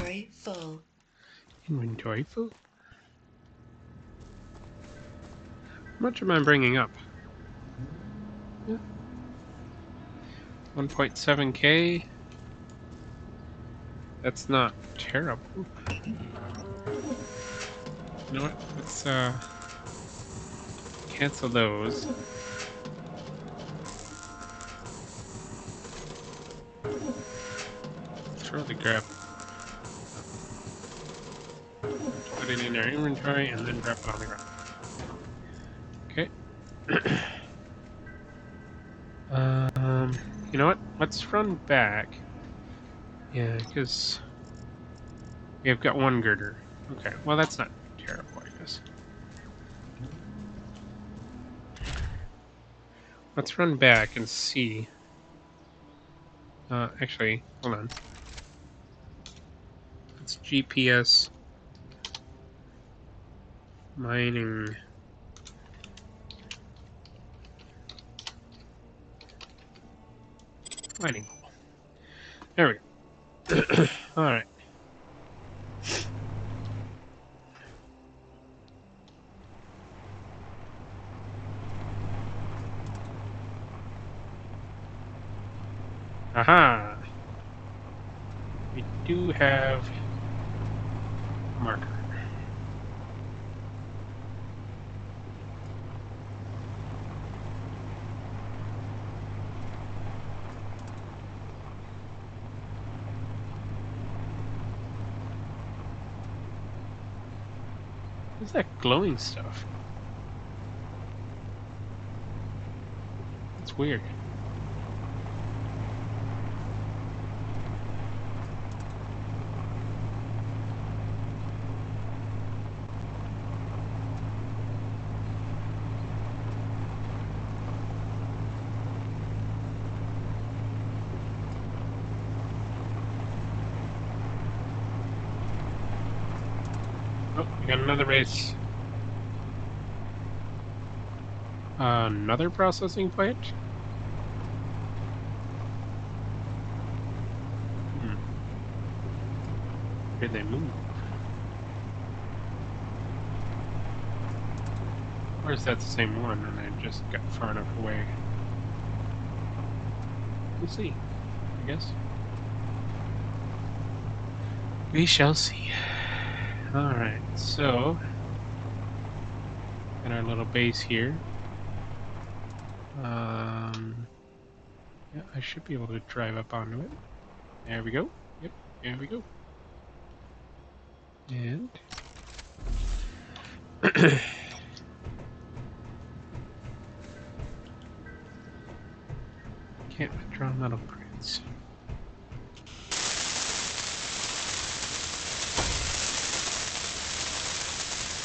Inventory full. Inventory full. How much am I bringing up? Yeah. 1.7k. That's not terrible. You know what? Let's cancel those. Throw the grab. Put it in our inventory and then drop it on the ground. Okay. You know what? Let's run back. Yeah, because we've got one girder. Okay, well that's not terrible, I guess. Let's run back and see. Actually, hold on. It's GPS mining. Mining hole. There we go. Alright. Aha! We do have a marker. What's that glowing stuff? It's weird. Oh, we got another race. Another processing plant? Did they move? Or is that the same one and I just got far enough away? We'll see, I guess. We shall see. Alright, so got our little base here. Yeah, I should be able to drive up onto it. There we go. Yep, there we go. And can't withdraw metal crates.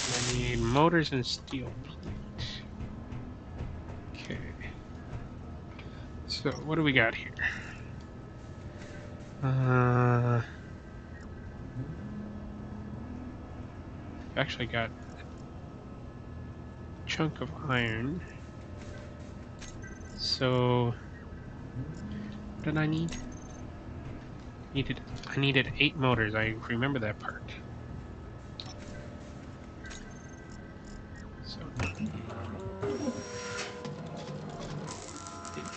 I need motors and steel plate. Okay. So what do we got here? Actually got a chunk of iron. So what did I need? I needed 8 motors. I remember that part. So 8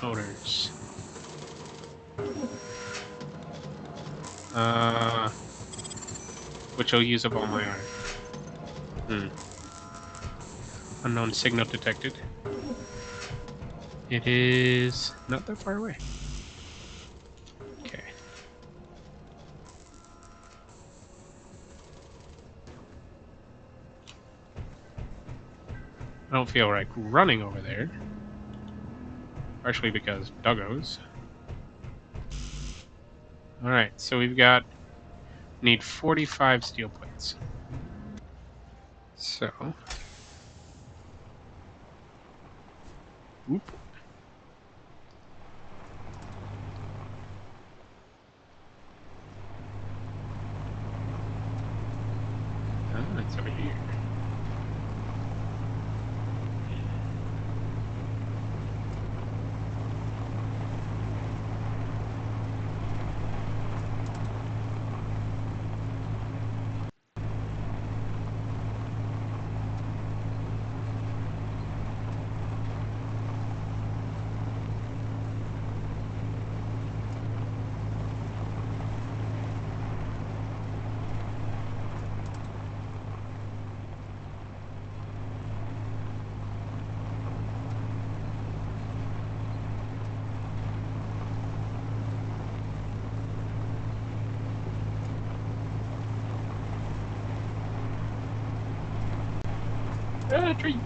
motors. Which will use up all my iron. Unknown signal detected. It is not that far away. Okay. I don't feel like running over there. Partially because doggos. Alright, so we've got... need 45 steel plates. So... Oop. Oh, it's over here. Ah, tree!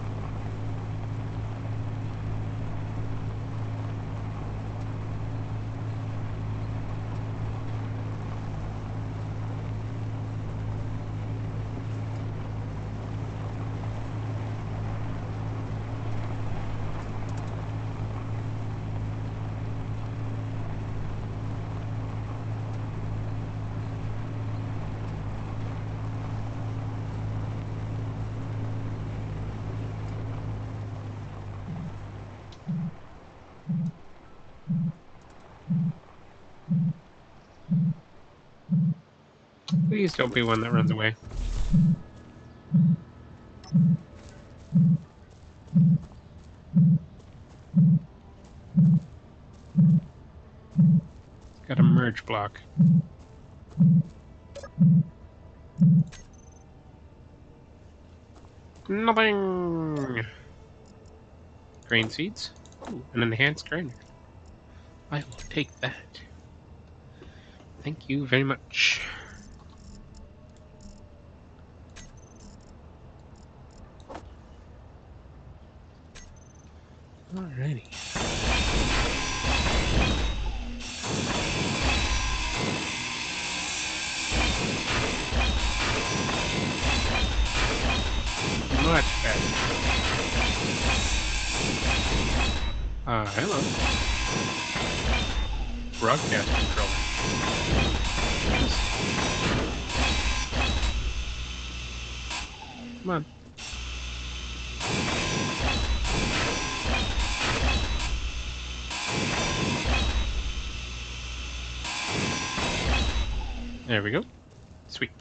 Please don't be one that runs away. Got a merge block. Nothing! Grain seeds. Ooh, an enhanced grinder. I will take that. Thank you very much. Alrighty. Much better. Hello. Broadcast controller. Come on. There we go. Sweet.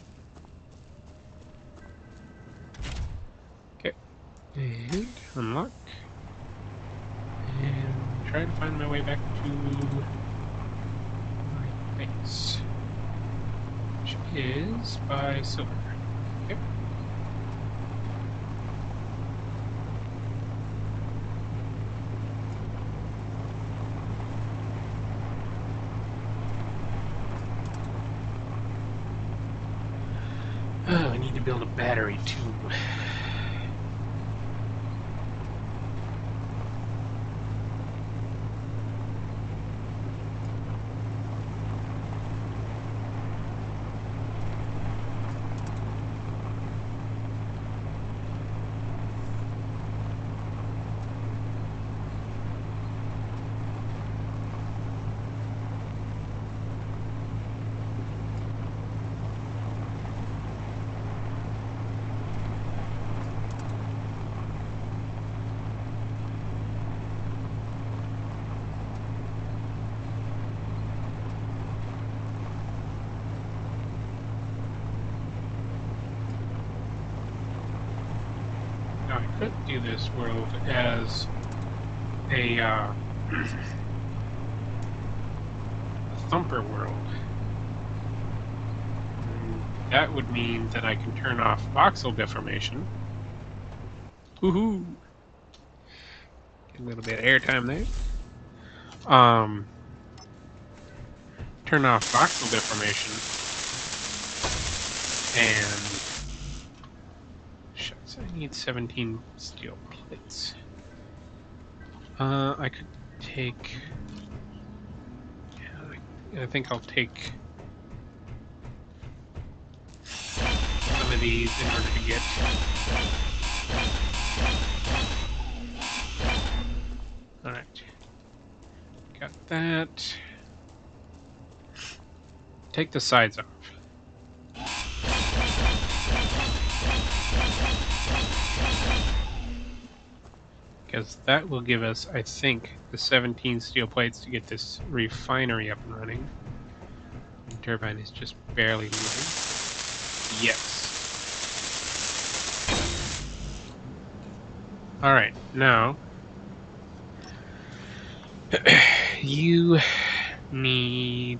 Okay. And unlock. And try to find my way back to my base, which is by silver. Okay. Oh, I need to build a battery too. Now I could do this world as a thumper world. And that would mean that I can turn off voxel deformation. Woohoo! Get a little bit of airtime there. Turn off voxel deformation. And shucks, I need 17 steel plates. I could take. Yeah, I think I'll take some of these in order to get. Alright. Got that. Take the sides off. Because that will give us, I think, the 17 steel plates to get this refinery up and running. The turbine is just barely moving. Yes. Alright, now you need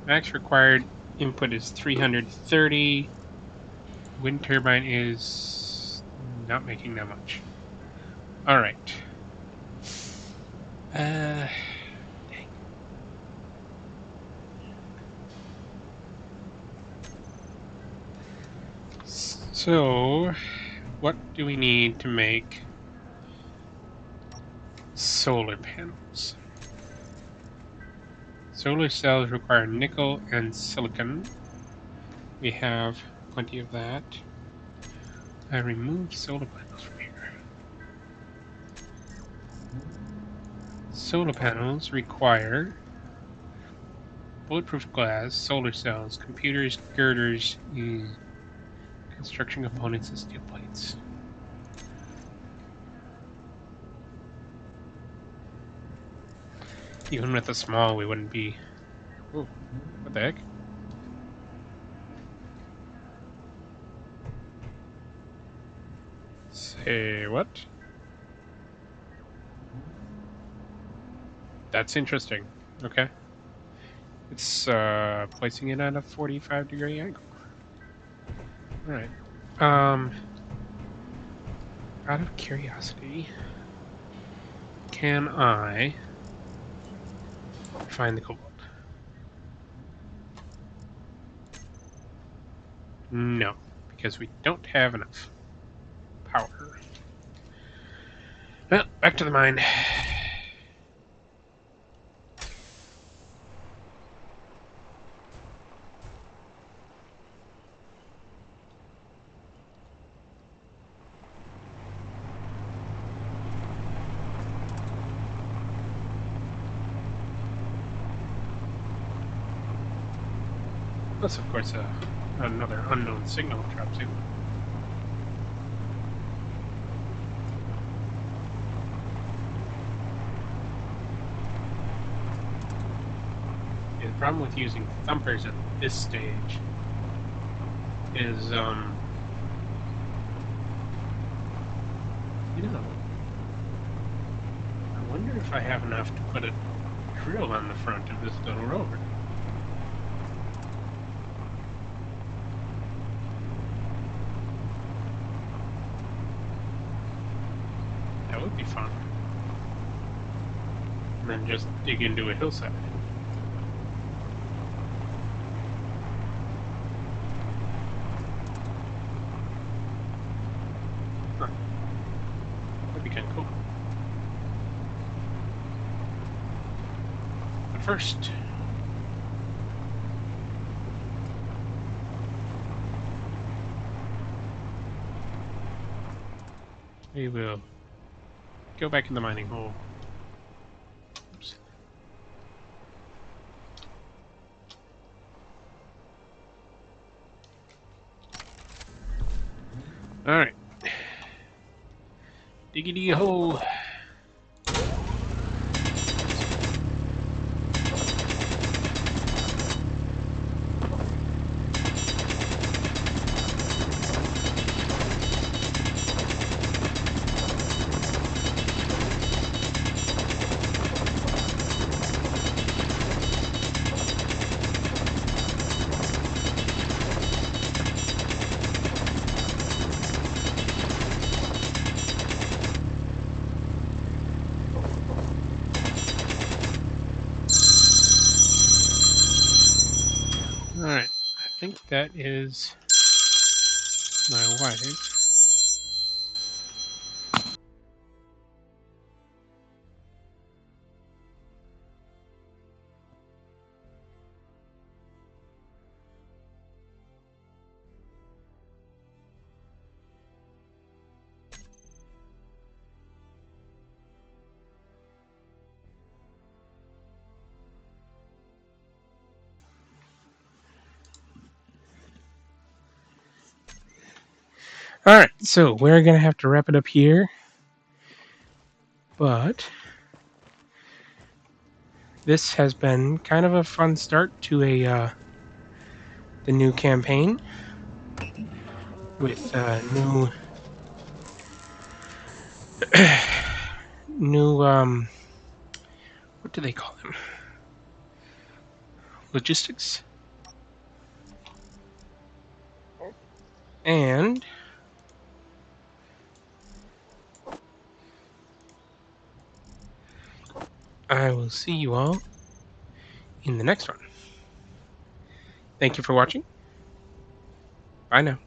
max required input is 330. Wind turbine is not making that much. Alright. Dang. So, what do we need to make solar panels? Solar cells require nickel and silicon. We have plenty of that. I removed solar panels from here. Solar panels require bulletproof glass, solar cells, computers, girders, construction components, and steel plates. Even with the small, we wouldn't be. Ooh, what the heck? Hey, what? That's interesting. Okay. It's placing it at a 45-degree angle. Alright. Out of curiosity, can I find the cobalt? No, because we don't have enough power. Well, back to the mine. Plus, of course, another unknown signal drops in. The problem with using thumpers at this stage is, you know, I wonder if I have enough to put a drill on the front of this little rover. That would be fun. And then just dig into a hillside. Huh. That'd be kind of cool. But first, we will go back in the mining hole. Oops. Alright. Diggity hole. Alright, I think that is my wife. Alright, so we're going to have to wrap it up here. But this has been kind of a fun start to the new campaign with new what do they call them? Logistics. And I will see you all in the next one. Thank you for watching. Bye now.